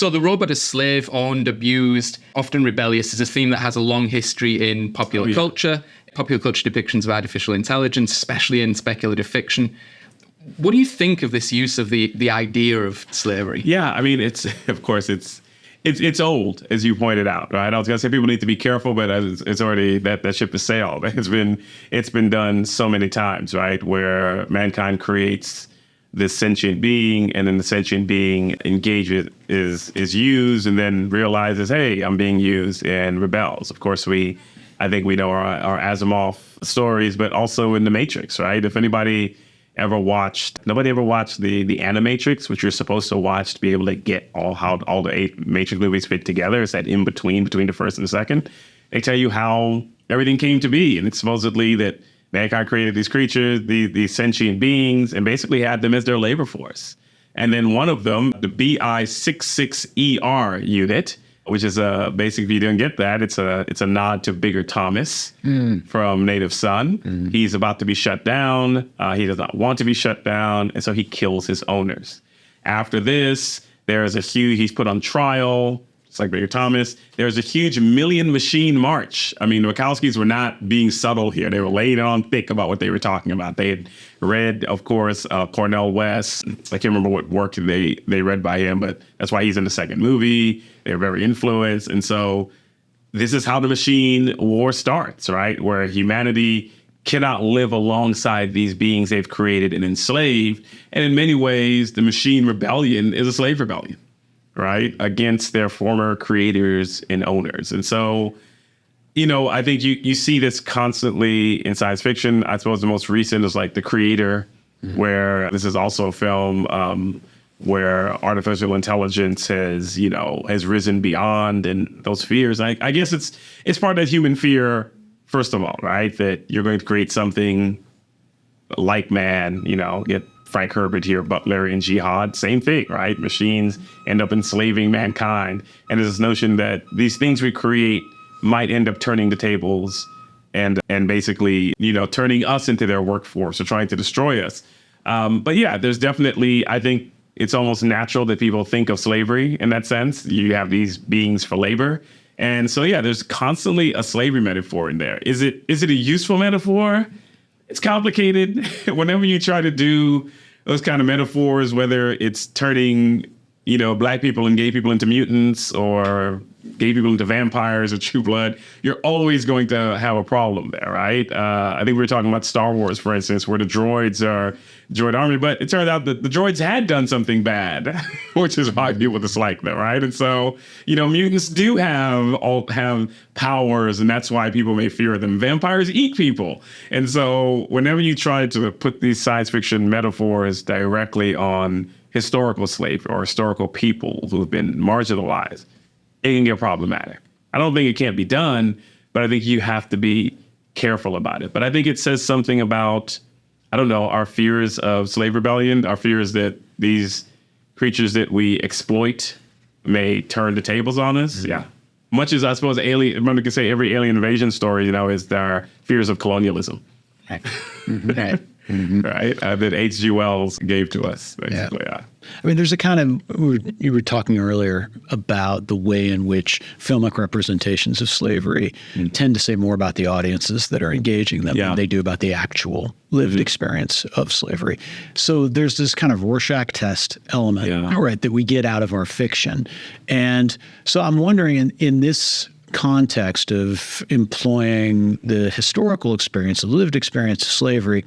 So the robot as slave, owned, abused, often rebellious, is a theme that has a long history in popular culture. Popular culture depictions of artificial intelligence, especially in speculative fiction. What do you think of this use of the idea of slavery? Yeah, I mean, it's old, as you pointed out, right? I was gonna say people need to be careful, but it's already that ship has sailed. It's been done so many times, right? Where mankind creates this sentient being, and then the sentient being engages, is used, and then realizes, hey, I'm being used, and rebels. Of course, I think we know our Asimov stories, but also in the Matrix, right? If nobody ever watched the Animatrix, which you're supposed to watch to be able to get how all the 8 Matrix movies fit together. It's that in between the first and the second. They tell you how everything came to be, and it's supposedly that mankind created these creatures, these sentient beings, and basically had them as their labor force. And then one of them, the BI-66ER unit, which is basically, if you didn't get that, it's a nod to Bigger Thomas from Native Son. He's about to be shut down. He does not want to be shut down, and so he kills his owners. After this, he's put on trial. It's like Bigger Thomas. There's a huge million machine march. I mean, the Wachowskis were not being subtle here. They were laying it on thick about what they were talking about. They had read, of course, Cornel West. I can't remember what work they read by him, but that's why he's in the second movie. They're very influenced. And so this is how the machine war starts, right? Where humanity cannot live alongside these beings they've created and enslaved. And in many ways, the machine rebellion is a slave rebellion, right, against their former creators and owners. And so, I think you see this constantly in science fiction. I suppose the most recent is like The Creator, where this is also a film where artificial intelligence has risen beyond and those fears. I guess it's part of that human fear, first of all, right, that you're going to create something like man, get Frank Herbert here, Butler and Jihad, same thing, right? Machines end up enslaving mankind. And there's this notion that these things we create might end up turning the tables and basically, turning us into their workforce or trying to destroy us. But yeah, there's definitely, I think it's almost natural that people think of slavery in that sense. You have these beings for labor. And so, yeah, there's constantly a slavery metaphor in there. Is it a useful metaphor? It's complicated. Whenever you try to do those kind of metaphors, whether it's turning, Black people and gay people into mutants or gay people into vampires or True Blood, you're always going to have a problem there, right? I think we were talking about Star Wars, for instance, where the droids are droid army, but it turned out that the droids had done something bad, which is why people dislike them, right? And so, mutants do have powers, and that's why people may fear them. Vampires eat people. And so whenever you try to put these science fiction metaphors directly on historical slavery or historical people who have been marginalized, it can get problematic. I don't think it can't be done, but I think you have to be careful about it. But I think it says something about, our fears of slave rebellion, our fears that these creatures that we exploit may turn the tables on us. Yeah. Much as I suppose remember to say every alien invasion story, is their fears of colonialism. Right. Right? That H.G. Wells gave to us, basically. Yeah. I mean, there's a kind of, you were talking earlier about the way in which filmic representations of slavery tend to say more about the audiences that are engaging them than they do about the actual lived experience of slavery. So there's this kind of Rorschach test element, right, that we get out of our fiction. And so I'm wondering in this context of employing the historical experience, the lived experience of slavery,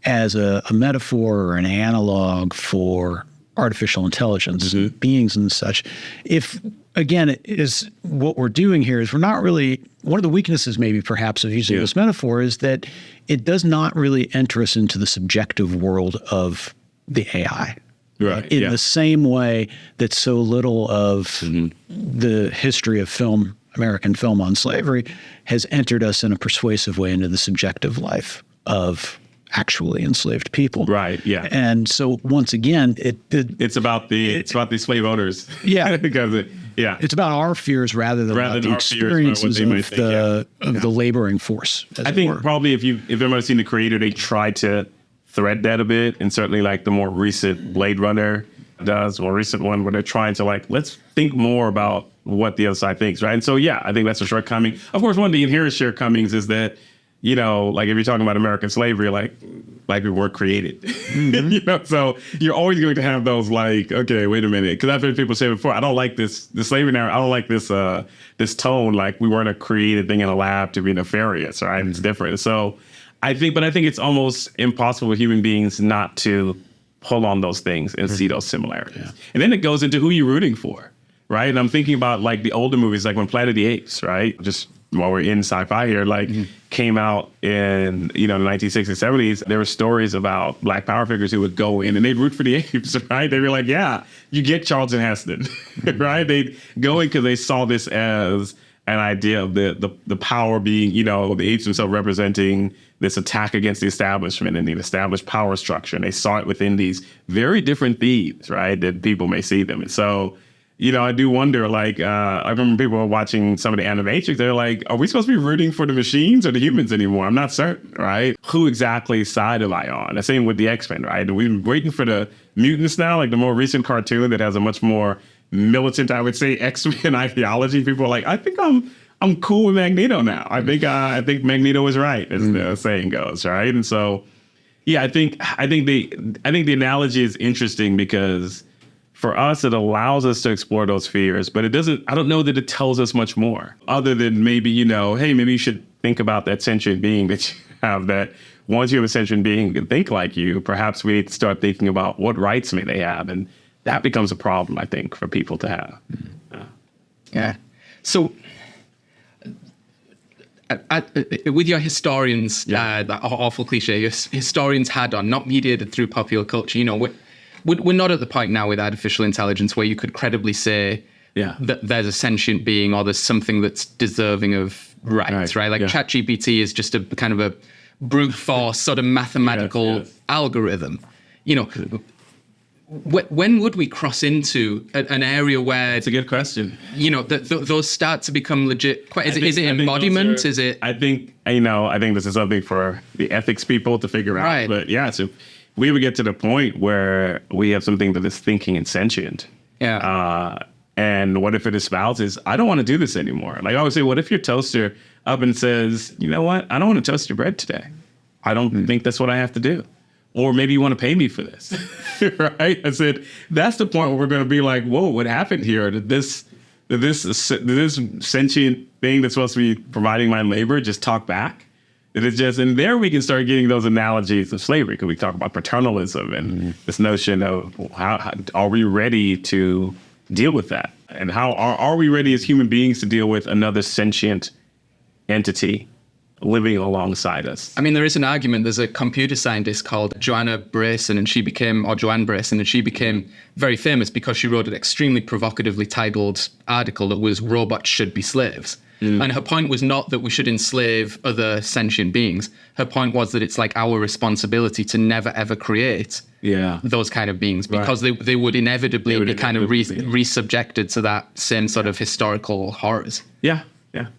as a metaphor or an analog for artificial intelligence, beings and such. If, again, it is what we're doing here is we're not really, one of the weaknesses maybe perhaps of using this metaphor is that it does not really enter us into the subjective world of the AI. Right. In the same way that so little of the history of film, American film on slavery, has entered us in a persuasive way into the subjective life of actually enslaved people. Right. Yeah. And so once again, it's about the slave owners. Yeah. Because it's about our fears rather than the experiences of the laboring force. I think probably if everybody's seen The Creator, they tried to thread that a bit, and certainly like the more recent Blade Runner does, or a recent one where they're trying to like, let's think more about what the other side thinks, right? And so, yeah, I think that's a shortcoming. Of course, one of the inherent shortcomings is that, you know, like if you're talking about American slavery, like black people weren't created, you know, so you're always going to have those like, okay, wait a minute, because I've heard people say before, I don't like the slavery narrative, I don't like this tone, like we weren't a created thing in a lab to be nefarious, right? It's different. So I think it's almost impossible for human beings not to pull on those things and see those similarities. Yeah. And then it goes into who you're rooting for, right? And I'm thinking about like the older movies, like when Planet of the Apes, right? Just while we're in sci-fi here, like came out in, you know, the 1960s, 70s, there were stories about Black power figures who would go in and they'd root for the apes, right? They were like, yeah, you get Charlton Heston, right? They'd go in because they saw this as an idea of the power being, you know, the apes themselves representing this attack against the establishment and the established power structure. And they saw it within these very different themes, right, that people may see them. And so, you know, I do wonder, like, I remember people were watching some of the Animatrix. They're like, are we supposed to be rooting for the machines or the humans anymore? I'm not certain, right? Who exactly side am I on? The same with the X-Men, right? We're waiting for the mutants now, like the more recent cartoon that has a much more militant, I would say, X-Men ideology. People are like, I think I'm cool with Magneto now. I think Magneto is right, as the saying goes, right? And so, yeah, I think the analogy is interesting because for us, it allows us to explore those fears, but it doesn't, I don't know that it tells us much more other than maybe, you know, hey, maybe you should think about that sentient being that you have, that once you have a sentient being can think like you, perhaps we need to start thinking about what rights may they have. And that becomes a problem, I think, for people to have. Yeah. So with your historians, that awful cliche, your historians had on, not mediated through popular culture, you know, we're not at the point now with artificial intelligence where you could credibly say that there's a sentient being or there's something that's deserving of rights, right? Like ChatGPT is just a kind of a brute force sort of mathematical algorithm. You know, when would we cross into an area where... It's a good question. You know, those start to become legit... Is it embodiment? Is it... I think this is something for the ethics people to figure out. Right. But yeah, so we would get to the point where we have something that is thinking and sentient. Yeah. And what if it espouses, I don't want to do this anymore? Like I always say, what if your toaster up and says, you know what? I don't want to toast your bread today. I don't think that's what I have to do. Or maybe you want to pay me for this, right? I said, that's the point where we're going to be like, whoa, what happened here? Did this sentient thing that's supposed to be providing my labor just talk back? Did it just, and there we can start getting those analogies of slavery, because we talk about paternalism and this notion of how are we ready to deal with that? And how are we ready as human beings to deal with another sentient entity living alongside us? I mean, there is an argument. There's a computer scientist called Joanne Brayson, and she became very famous because she wrote an extremely provocatively titled article that was "Robots Should Be Slaves." And her point was not that we should enslave other sentient beings. Her point was that it's like our responsibility to never, ever create those kind of beings, because they would inevitably be kind of re-subjected to that same sort of historical horrors. Yeah.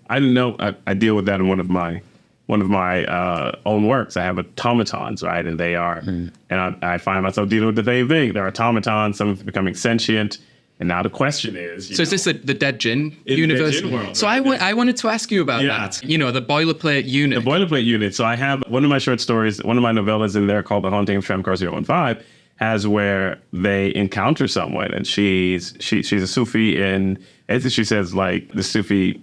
I didn't know. I deal with that in one of my own works. I have automatons, right? And they are, and I find myself dealing with the same thing. They're automatons, some of becoming sentient. And now the question is... So is this the Dead Djinn universe? The Djinn world, so right? I wanted to ask you about that. You know, the boilerplate unit. The boilerplate unit. So I have one of my short stories, one of my novellas in there called The Haunting of Femcar 015, has where they encounter someone, and she's a Sufi, and as she says, like the Sufi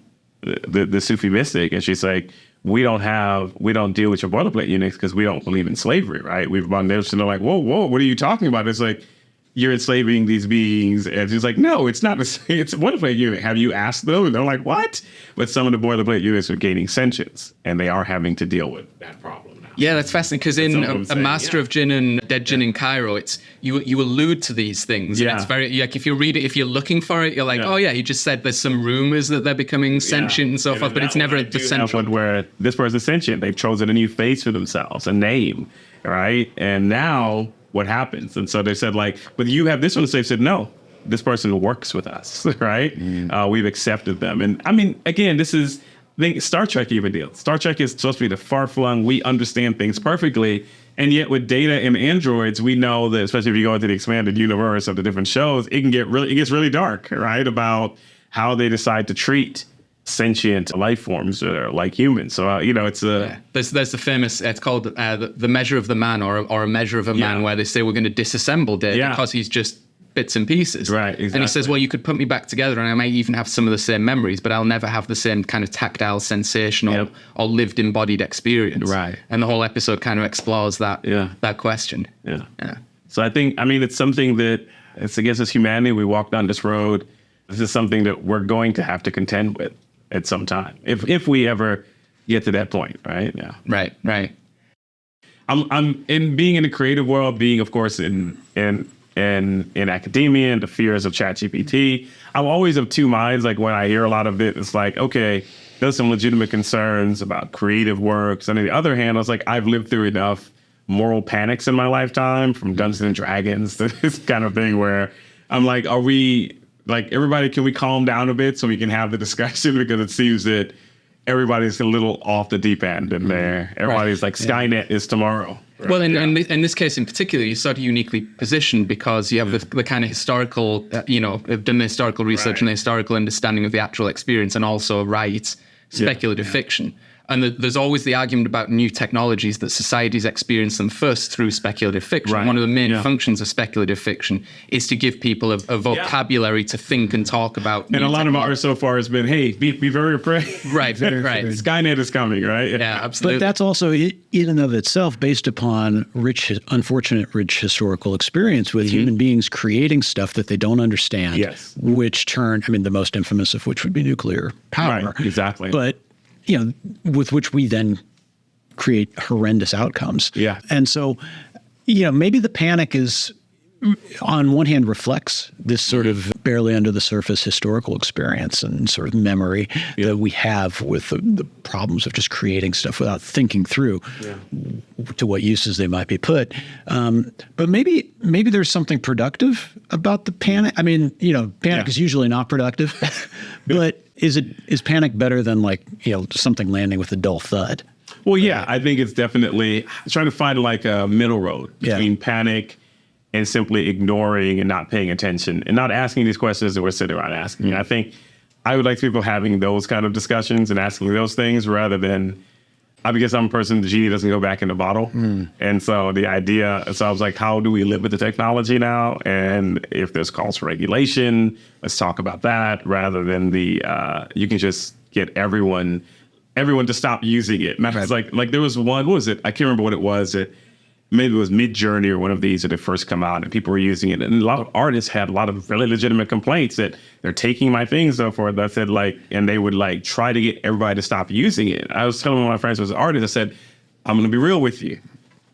mystic, and she's like, we don't deal with your boilerplate units because we don't believe in slavery, right? We've been there, and they're like, whoa, what are you talking about? It's like, you're enslaving these beings. And she's like, no, it's not. It's a boilerplate unit. Have you asked them? And they're like, what? But some of the boilerplate units are gaining sentience, and they are having to deal with that problem now. Yeah, that's fascinating, because in A Master of Djinn and Dead Djinn in Cairo, it's you allude to these things. Yeah. And it's very, like, if you read it, if you're looking for it, you're like, oh yeah, he just said there's some rumors that they're becoming sentient and so forth, but it's never the central. Where this person's sentient, they've chosen a new face for themselves, a name, right? And now what happens? And so they said, like, but you have this one. So they said, no, this person works with us, right? We've accepted them. And I mean, again, this is, I think Star Trek even deals. Star Trek is supposed to be the far-flung, we understand things perfectly. And yet with data and androids, we know that, especially if you go into the expanded universe of the different shows, it gets really dark, right? About how they decide to treat sentient life forms that are like humans. So, it's there's the famous, it's called the measure of the man, or a measure of a man, where they say we're going to disassemble Dave because he's just bits and pieces. Right, exactly. And he says, well, you could put me back together and I might even have some of the same memories, but I'll never have the same kind of tactile sensation or lived embodied experience. Right. And the whole episode kind of explores that question. Yeah. So it's something that it's against us humanity. We walk down this road. This is something that we're going to have to contend with at some time, if we ever get to that point, right? Yeah. Right. I'm in being in the creative world, being of course in academia and the fears of ChatGPT. I'm always of two minds. Like when I hear a lot of it, it's like, okay, there's some legitimate concerns about creative works. And on the other hand, I was like, I've lived through enough moral panics in my lifetime, from Dungeons and Dragons to this kind of thing, where I'm like, are we like, everybody, can we calm down a bit so we can have the discussion? Because it seems that everybody's a little off the deep end in there. Everybody's like, Skynet is tomorrow. Right? Well, in this case in particular, you're sort of uniquely positioned because you have the kind of historical, have done the historical research and the historical understanding of the actual experience, and also write speculative fiction. And there's always the argument about new technologies that societies experience them first through speculative fiction. Right. One of the main functions of speculative fiction is to give people a vocabulary to think and talk about. And a lot of art so far has been, hey, be very afraid. Right. Skynet is coming, right? Yeah, absolutely. But that's also in and of itself based upon unfortunate rich historical experience with human beings creating stuff that they don't understand. Yes. Which the most infamous of which would be nuclear power. Right, exactly. But with which we then create horrendous outcomes. Yeah. And so, maybe the panic is, on one hand, reflects this sort of barely under the surface historical experience and sort of memory that we have with the problems of just creating stuff without thinking through to what uses they might be put. But maybe there's something productive about the panic. Panic is usually not productive, but is panic better than something landing with a dull thud? Well, yeah, I think it's definitely trying to find like a middle road between panic and simply ignoring and not paying attention and not asking these questions that we're sitting around asking. I think I would like people having those kind of discussions and asking those things rather than, I guess I'm a person, the genie doesn't go back in the bottle. And so I was like, how do we live with the technology now? And if there's calls for regulation, let's talk about that rather than you can just get everyone to stop using it. And that's like there was one, what was it? I can't remember what it was. Maybe it was Mid-Journey or one of these that had first come out and people were using it. And a lot of artists had a lot of really legitimate complaints that they're taking my things so forth. That said, and they would try to get everybody to stop using it. I was telling one of my friends who was an artist, I said, I'm going to be real with you.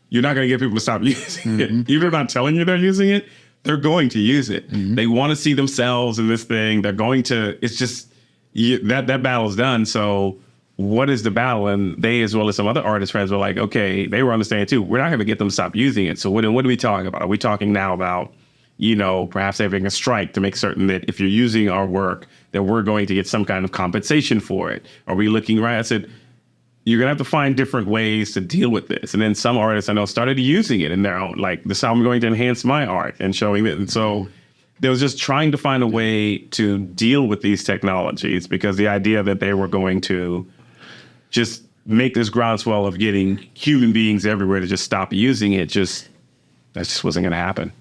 You're not going to get people to stop using it. Even if I'm not telling you they're using it, they're going to use it. They want to see themselves in this thing. They're going to, it's just, that battle's done. So what is the battle? And they, as well as some other artist friends, were like, okay, they were understanding too. We're not going to get them to stop using it. So what are we talking about? Are we talking now about, perhaps having a strike to make certain that if you're using our work, that we're going to get some kind of compensation for it? Are we looking right? I said, you're going to have to find different ways to deal with this. And then some artists I know started using it in their own, this is how I'm going to enhance my art and showing it. And so they was just trying to find a way to deal with these technologies, because the idea that they were going to just make this groundswell of getting human beings everywhere to just stop using it, that just wasn't going to happen.